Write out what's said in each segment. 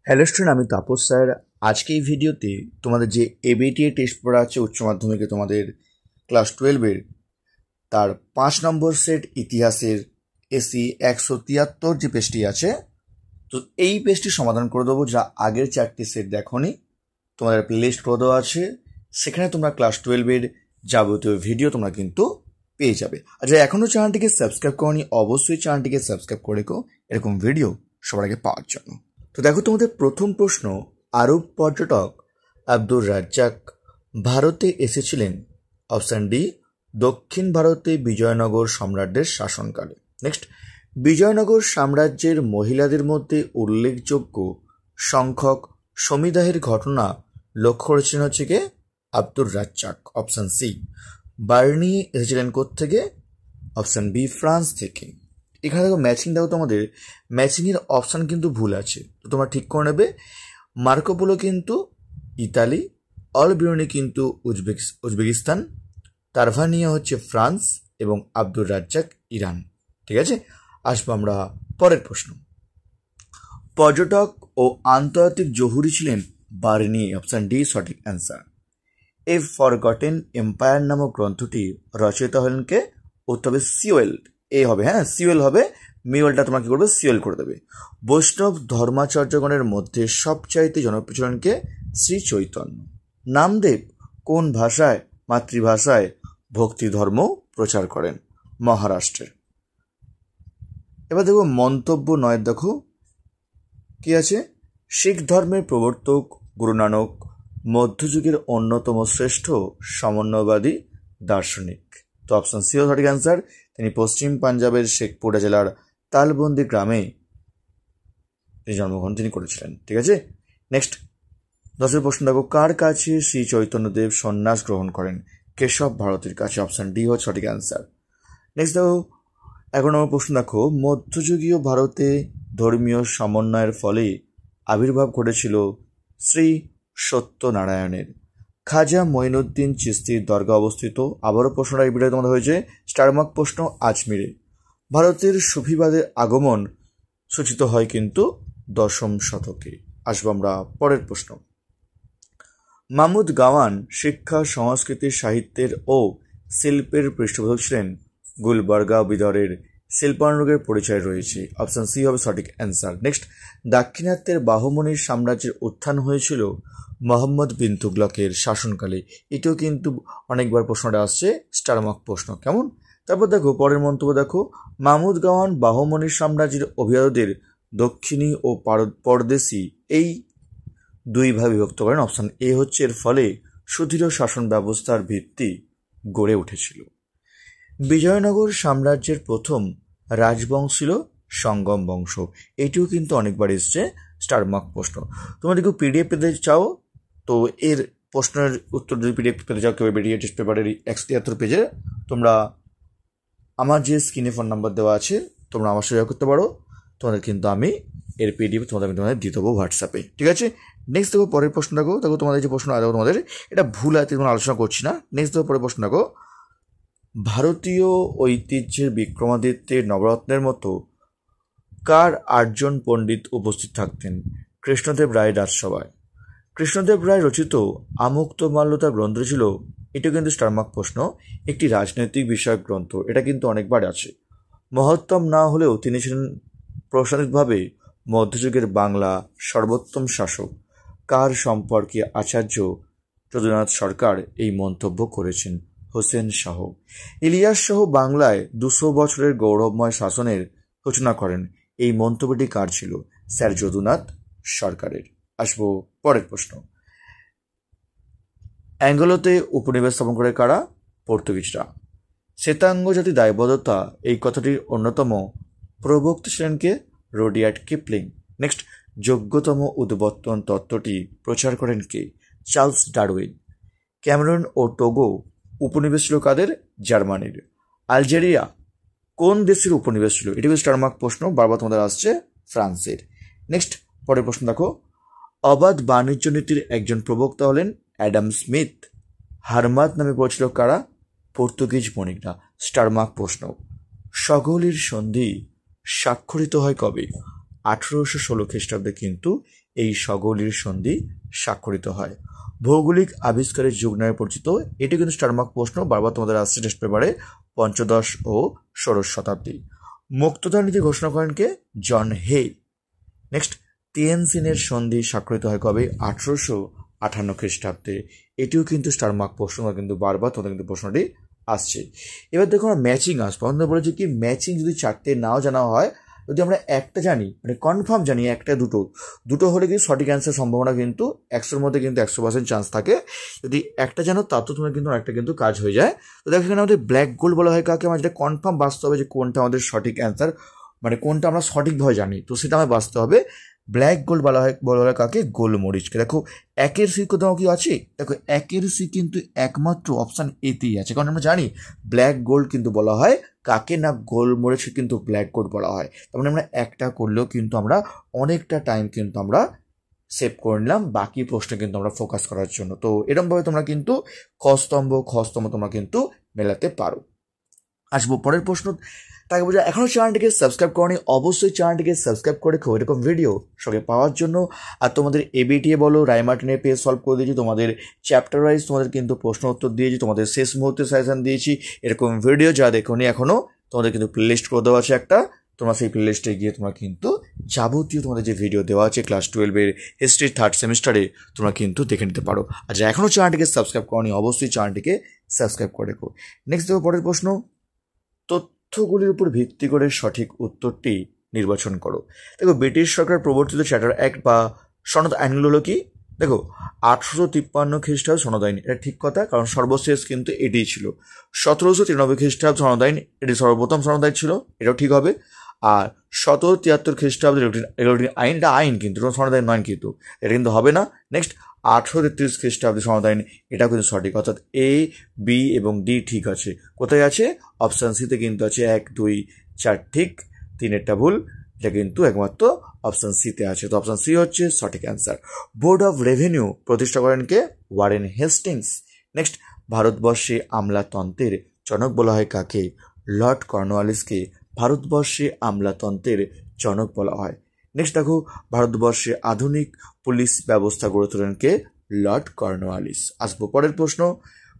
Hello student, আমি Tapas sir. আজকে এই ভিডিওতে তোমাদের যে এবিটিএ টেস্ট পড়া আছে উচ্চ মাধ্যমিকে তোমাদের ক্লাস 12-এর, তার 5 নম্বর সেট ইতিহাসের এসি 173 যে পেজটি আছে, তো এই পেজটি সমাধান করে দেবো। যা আগের 4টি সেট দেখোনি, তোমাদের প্লেলিস্ট করে দেওয়া আছে, সেখানে তোমরা ক্লাস 12-এর যাবতীয় ভিডিও তোমরা কিন্তু পেয়ে যাবে। আর যারা এখনও চ্যানেলটিকে সাবস্ক্রাইব করনি, অবশ্যই চ্যানেলটিকে সাবস্ক্রাইব করে রেখো এরকম ভিডিও সবার আগে পাওয়ার জন্য। তো দেখো, তোমাদের প্রথম প্রশ্ন, আরব পর্যটক আব্দুর রাজ্জাক ভারতে এসেছিলেন? অপশান ডি, দক্ষিণ ভারতে বিজয়নগর সম্রাটদের শাসনকালে। নেক্সট, বিজয়নগর সাম্রাজ্যের মহিলাদের মধ্যে উল্লেখযোগ্য সংখ্যক সমিদাহের ঘটনা লক্ষ্য করেছিলেন হচ্ছে কে? Abdur Razzaq. Option C, Bernier এসেছিলেন কোত্থেকে? অপশান বি, ফ্রান্স থেকে। এখানে দেখো ম্যাচিং, দেখো তোমাদের ম্যাচিংয়ের অপশান কিন্তু ভুল আছে, তো তোমরা ঠিক করে নেবে। মার্কোপোলো কিন্তু ইতালি, অলবিরনি কিন্তু উজবেকিস্তান, তারভানিয়া হচ্ছে ফ্রান্স এবং আব্দুর রাজ্জাক ইরান। ঠিক আছে, আসবো আমরা পরের প্রশ্ন। পর্যটক ও আন্তর্জাতিক জহুরি ছিলেন বার্নি। অপশান ডি সঠিক অ্যান্সার। এ ফরগটেন এম্পায়ার নামক গ্রন্থটি রচয়িতা হলেন কে? উত্তর হবে সিওয়েল। এ হবে, হ্যাঁ সিওয়েল হবে, মিওয়েলটা তোমরা কি করবে? সিওয়েল করে দেবে। বৈষ্ণব ধর্মাচার্যগণের মধ্যে সবচাইতে জনপ্রিয় ছিলেন কে? শ্রী চৈতন্য। নামদেব কোন ভাষায়, মাতৃভাষায় ভক্তি ধর্ম প্রচার করেন? মহারাষ্ট্রের। এবার দেখো মন্তব্য নয়, দেখো কি আছে? শিখ ধর্মের প্রবর্তক গুরু নানক মধ্যযুগের অন্যতম শ্রেষ্ঠ সমন্বয়বাদী দার্শনিক। তো অপশন সি সঠিক অ্যান্সার। তিনি পশ্চিম পাঞ্জাবের শেখপুরা জেলার তালবন্দি গ্রামে জন্মগ্রহণ তিনি করেছিলেন। ঠিক আছে, নেক্সট 10 প্রশ্ন দেখো, কার কাছে শ্রী চৈতন্যদেব সন্ন্যাস গ্রহণ করেন? কেশব ভারতীর কাছে। অপশন ডি হচ্ছে সঠিক অ্যান্সার। নেক্সট দেখো 11 নম্বর প্রশ্ন দেখো, মধ্যযুগীয় ভারতে ধর্মীয় সমন্বয়ের ফলে আবির্ভাব ঘটেছিল শ্রী সত্যনারায়ণের। খাজা মঈনুদ্দিন চিশতির দরগা অবস্থিত। আবারও প্রশ্নটা এই ভিডিওতে তোমাদের হয়েছে স্টারমার্ক প্রশ্ন, আজমিরে। ভারতের সুফিবাদের আগমন সূচিত হয় কিন্তু 10ম শতকে। আসবো আমরা পরের প্রশ্ন। মাহমুদ গাওয়ান শিক্ষা, সংস্কৃতি, সাহিত্যের ও শিল্পের পৃষ্ঠপোষক ছিলেন। গুলবার্গা বিদরের শিল্পানুরাগের পরিচয় রয়েছে। অপশন সি হবে সঠিক অ্যান্সার। নেক্সট, দাক্ষিণাত্যের বাহমনির সাম্রাজ্যের উত্থান হয়েছিল মোহাম্মদ বিন তুগলকের শাসনকালে। এটাও কিন্তু অনেকবার প্রশ্নটা আসছে, স্টারমার্ক প্রশ্ন, কেমন? তারপর দেখো পরের মন্তব্য দেখো, মাহমুদ গাওয়ান বাহমনির সাম্রাজ্যের অভিজাতদের দক্ষিণী ও পরদেশী এই দুই ভাগে বিভক্ত করেন। অপশন এ হচ্ছে এর ফলে সুদৃঢ় শাসন ব্যবস্থার ভিত্তি গড়ে উঠেছিল। বিজয়নগর সাম্রাজ্যের প্রথম রাজবংশ ছিল সঙ্গম বংশ। এটিও কিন্তু অনেকবার এসছে, স্টারমার্ক প্রশ্ন। তোমরা যদি পিডিএফ পেতে চাও, তো এর প্রশ্নের উত্তর যদি পিডিএফ পেতে চাও কেউ বিডিএ টেস্ট পেপারের 173 পেজে, তোমরা আমার যে স্ক্রিনে ফোন নাম্বার দেওয়া আছে তোমরা আমার সাথে করতে পারো। তোমাদের কিন্তু আমি এর পিডিএফ তোমাদের দিয়ে দেবো হোয়াটসঅ্যাপে। ঠিক আছে, নেক্সট দেখো পরের প্রশ্ন দেখো। তোমাদের যে প্রশ্ন দেখো, তোমাদের এটা ভুল আছে, কোনো আলোচনা করছি না। নেক্সট দেখো পরের প্রশ্ন দেখো, ভারতীয় ঐতিহ্যের বিক্রমাদিত্যের নবরত্নের মতো কার 8জন পণ্ডিত উপস্থিত থাকতেন কৃষ্ণদেব রায়ের রাজসভায়? কৃষ্ণদেব রায় রচিত আমুক্তমাল্যতা গ্রন্থ ছিল, এটা কিন্তু স্টারমার্ক প্রশ্ন, একটি রাজনৈতিক বিষয়ক গ্রন্থ। এটা কিন্তু অনেকবার আছে। মহত্তম না হলেও তিনি ছিলেন প্রশাসনিকভাবে মধ্যযুগের বাংলা সর্বোত্তম শাসক। কার সম্পর্কে আচার্য যদুনাথ সরকার এই মন্তব্য করেছেন? হোসেন শাহ। ইলিয়াস শাহ বাংলায় 200 বছরের গৌরবময় শাসনের সূচনা করেন। এই মন্তব্যটি কার ছিল? স্যার যদুনাথ সরকারের। আসবো পরের প্রশ্ন। অ্যাঙ্গোলোতে উপনিবেশ স্থাপন করে কারা? পর্তুগিজরা। শ্বেতাঙ্গ জাতি দায়বদ্ধতা এই কথাটির অন্যতম প্রবক্তা ছিলেন কে? Rudyard Kipling. নেক্সট, যোগ্যতম উদ্বর্তন তত্ত্বটি প্রচার করেন কে? Charles Darwin. ক্যামেরুন ও টোগো উপনিবেশ ছিল কাদের? জার্মানির। আলজেরিয়া কোন দেশের উপনিবেশ ছিল? এটি স্টারমার্ক প্রশ্ন, বারবার তোমাদের আসছে, ফ্রান্সের। নেক্সট পরের প্রশ্ন দেখো, অবাধ বাণিজ্য নীতির একজন প্রবক্তা হলেন অ্যাডাম স্মিথ। হারমাদ নামে পরিচিত কারা? পর্তুগিজ বণিকরা। স্টারমার্ক প্রশ্ন। সগলির সন্ধি স্বাক্ষরিত হয় কবে? 1816 খ্রিস্টাব্দে কিন্তু এই সকলের সন্ধি স্বাক্ষরিত হয়? ভৌগোলিক আবিষ্কারের যুগ নামে পরিচিত, এটি কিন্তু স্টারমার্ক প্রশ্ন, বারবার তোমাদের আসছে টেস্ট পেপারে। পঞ্চদশ ও ষোড়শ শতাব্দী। মুক্তধারা নীতি ঘোষণা করেন কে? জন হে। নেক্সট, তিয়ানজিনের সন্ধি স্বাক্ষরিত হয় কবে? 1858 খ্রিস্টাব্দে। এটিও কিন্তু স্টারমার্ক প্রশ্ন, কিন্তু বারবার তোমাদের কিন্তু প্রশ্নটি আসছে। এবার দেখো আমরা ম্যাচিং আসবো। আমরা বলেছি কি ম্যাচিং যদি চারটে নাও জানা হয়, যদি আমরা একটা জানি মানে কনফার্ম জানি একটা দুটো হলে কিন্তু সঠিক অ্যান্সার সম্ভাবনা কিন্তু 100-র মধ্যে কিন্তু 100% চান্স থাকে। যদি একটা জানো তার তো তোমার কিন্তু একটা কিন্তু কাজ হয়ে যায়। তো দেখো এখানে আমাদের ব্ল্যাক গোল্ড বলা হয় কাকে? আমার যেটা কনফার্ম বাঁচতে হবে যে কোনটা আমাদের সঠিক অ্যান্সার, মানে কোনটা আমরা সঠিকভাবে জানি, তো সেটা আমার বাঁচতে হবে। ব্ল্যাক গোল্ড বলা হয় কাকে? গোলমরিচকে। দেখো একের সি কোথাও কি আছে? দেখো একের সি কিন্তু একমাত্র অপশান এতেই আছে, কারণ আমরা জানি ব্ল্যাক গোল্ড কিন্তু বলা হয় কাকে না? গোলমরিচকে কিন্তু ব্ল্যাক গোল্ড বলা হয়। তার মানে আমরা একটা করলেও কিন্তু আমরা অনেকটা টাইম কিন্তু আমরা সেভ করে নিলাম বাকি প্রশ্নে কিন্তু আমরা ফোকাস করার জন্য। তো এরকমভাবে তোমরা কিন্তু খস্তম্ভ তোমরা কিন্তু মেলাতে পারো। আসবো পরের প্রশ্ন। তাকে বোঝা এখনও চ্যানেলটিকে সাবস্ক্রাইব করনি, অবশ্যই চ্যানেলটিকে সাবস্ক্রাইব করে রেখো এরকম ভিডিও সঙ্গে পাওয়ার জন্য। আর তোমাদের এবিটিএ বলো, রায়মার্টিনের পেজ সলভ করে দিয়েছি, তোমাদের চ্যাপ্টার ওয়াইজ তোমাদের কিন্তু প্রশ্ন উত্তর দিয়েছি, তোমাদের শেষ মুহূর্তে সাজেশন দিয়েছি। এরকম ভিডিও যা দেখোনি এখনও, তোমাদের কিন্তু প্লেলিস্ট করে দেওয়া আছে একটা, তোমরা সেই প্লেলিস্টে গিয়ে তোমরা কিন্তু যাবতীয় তোমাদের যে ভিডিও দেওয়া আছে ক্লাস 12-এর হিস্ট্রি 3rd সেমিস্টারে তোমরা কিন্তু দেখে নিতে পারো। আর যারা এখনও চ্যানেলটিকে সাবস্ক্রাইব করনি, অবশ্যই চ্যানেলটিকে সাবস্ক্রাইব করে রেখো। নেক্সট দেখো পরের প্রশ্ন। তথ্যগুলির উপর ভিত্তি করে সঠিক উত্তরটি নির্বাচন করো। দেখো ব্রিটিশ সরকার প্রবর্তিত চার্টার অ্যাক্ট বা সনদ আইনগুলো হলো কি? দেখো 1853 খ্রিস্টাব্দ সনদ আইন, এটা ঠিক কথা, কারণ সর্বশেষ কিন্তু এটিই ছিল। 1793 খ্রিস্টাব্দ সনদ আইন, এটি সর্বপ্রথম সনদ আইন ছিল, এটাও ঠিক হবে। আর 1773 খ্রিস্টাব্দের রেগুলেটিং আইন, এটা আইন কিন্তু সনদ আইন নয়, কিন্তু এটা কিন্তু হবে না। নেক্সট 1833 খ্রিস্টাব্দে সনদ আইন, এটাও কিন্তু সঠিক, অর্থাৎ এ, বি এবং ডি ঠিক আছে। কোথায় আছে? অপশান সিতে কিন্তু আছে 1, 2, 4 ঠিক, 3-এরটা ভুল, এটা কিন্তু একমাত্র অপশান সিতে আছে। তো অপশান সি হচ্ছে সঠিক অ্যান্সার। বোর্ড অফ রেভিনিউ প্রতিষ্ঠা করেন কে? Warren Hastings. নেক্সট, ভারতবর্ষে আমলাতন্ত্রের জনক বলা হয় কাকে? লর্ড কর্নওয়ালিসকে ভারতবর্ষে আমলাতন্ত্রের জনক বলা হয়। নেক্সট দেখো, ভারতবর্ষে আধুনিক পুলিশ ব্যবস্থা গড়ে তোলেন কে? Lord Cornwallis. আসবো পরের প্রশ্ন।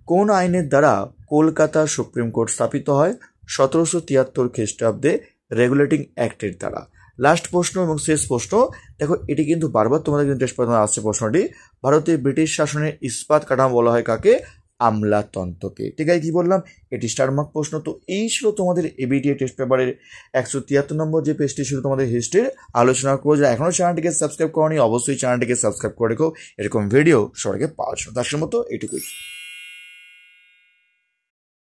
কোন আইনের দ্বারা কলকাতা সুপ্রিম কোর্ট স্থাপিত হয়? 1773 খ্রিস্টাব্দে রেগুলেটিং অ্যাক্টের দ্বারা। লাস্ট প্রশ্ন এবং শেষ প্রশ্ন। দেখো এটি কিন্তু বারবার তোমাদের কিন্তু টেস্ট পেপারে আসছে প্রশ্নটি। ভারতে ব্রিটিশ শাসনের ইস্পাত কাঠামো বলা হয় কাকে? আমলাতন্ত্রকে। ঠিক আছে, কি বললাম? এটি স্টারমার্ক প্রশ্ন। তো এই ছিল তোমাদের এবিটিএ টেস্ট পেপারের 173 নম্বর যে পেজটি ছিল তোমাদের হিস্ট্রির আলোচনা করবো। যারা এখনও চ্যানেলটিকে সাবস্ক্রাইব করনি, অবশ্যই চ্যানেলটিকে সাবস্ক্রাইব করে রেখো এরকম ভিডিও সবাইকে পাওয়ার জন্য। তার মতো এইটুকুই।